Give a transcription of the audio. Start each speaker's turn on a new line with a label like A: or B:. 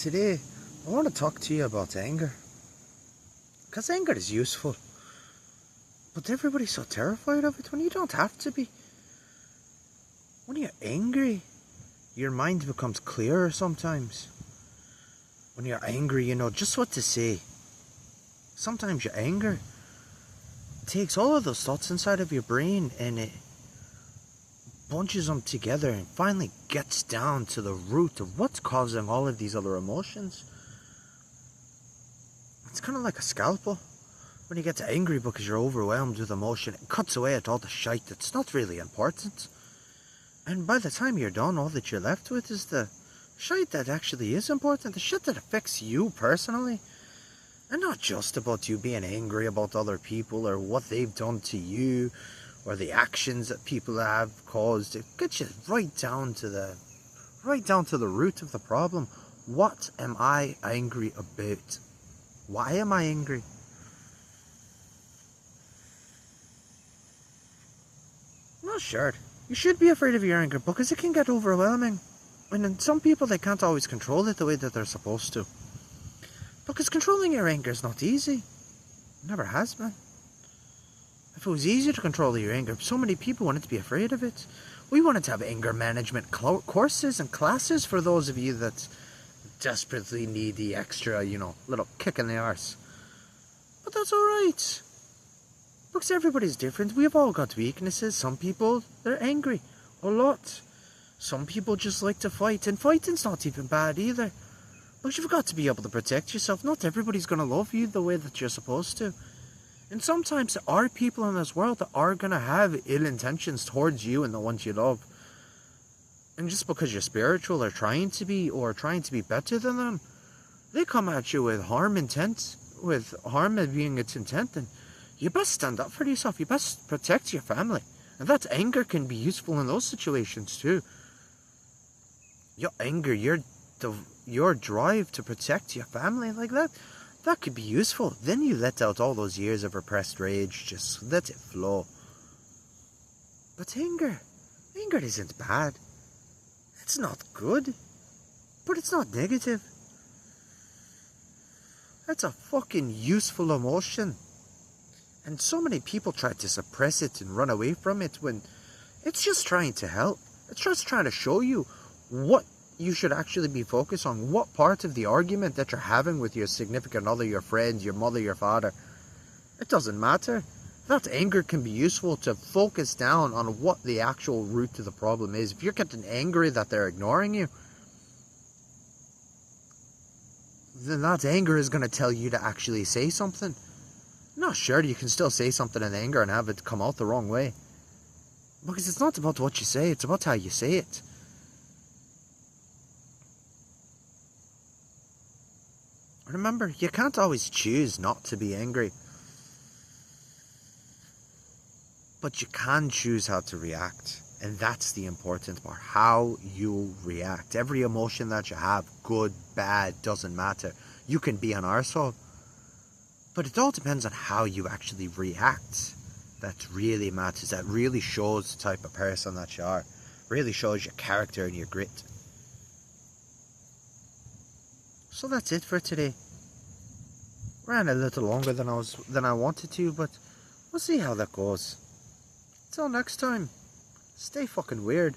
A: Today, I want to talk to you about anger. Because anger is useful. But everybody's so terrified of it when you don't have to be. When you're angry, your mind becomes clearer sometimes. When you're angry, you know just what to say. Sometimes your anger takes all of those thoughts inside of your brain and it bunches them together and finally gets down to the root of what's causing all of these other emotions. It's kind of like a scalpel. When you get angry because you're overwhelmed with emotion, it cuts away at all the shite that's not really important. And by the time you're done, all that you're left with is the shite that actually is important, the shit that affects you personally. And not just about you being angry about other people or what they've done to you or the actions that people have caused. It gets you right down to the root of the problem. What am I angry about? Why am I angry? Not sure. You should be afraid of your anger because it can get overwhelming. And in some people, they can't always control it the way that they're supposed to. Because controlling your anger is not easy. It never has been. If it was easy to control your anger, so many people wanted to be afraid of it. We wanted to have anger management courses and classes for those of you that desperately need the extra, little kick in the arse. But that's alright. Because everybody's different. We've all got weaknesses. Some people, they're angry a lot. Some people just like to fight. And fighting's not even bad either. But you've got to be able to protect yourself. Not everybody's going to love you the way that you're supposed to. And sometimes there are people in this world that are going to have ill intentions towards you and the ones you love. And just because you're spiritual or trying to be better than them, they come at you with harm being its intent. And you best stand up for yourself. You best protect your family. And that anger can be useful in those situations too. Your anger, your drive to protect your family like that could be useful. Then you let out all those years of repressed rage. Just let it flow. But anger isn't bad. It's not good. But it's not negative. That's a fucking useful emotion. And so many people try to suppress it and run away from it when it's just trying to help. It's just trying to show you what you should actually be focused on. What part of the argument that you're having with your significant other, your friend, your mother, your father. It doesn't matter. That anger can be useful to focus down on what the actual root of the problem is. If you're getting angry that they're ignoring you, then that anger is going to tell you to actually say something. Not sure, you can still say something in anger and have it come out the wrong way. Because it's not about what you say, it's about how you say it. Remember, you can't always choose not to be angry. But you can choose how to react. And that's the important part, how you react. Every emotion that you have, good, bad, doesn't matter. You can be an arsehole. But it all depends on how you actually react. That really matters. That really shows the type of person that you are. Really shows your character and your grit. So that's it for today. Ran a little longer than I wanted to, but we'll see how that goes. Till next time, stay fucking weird.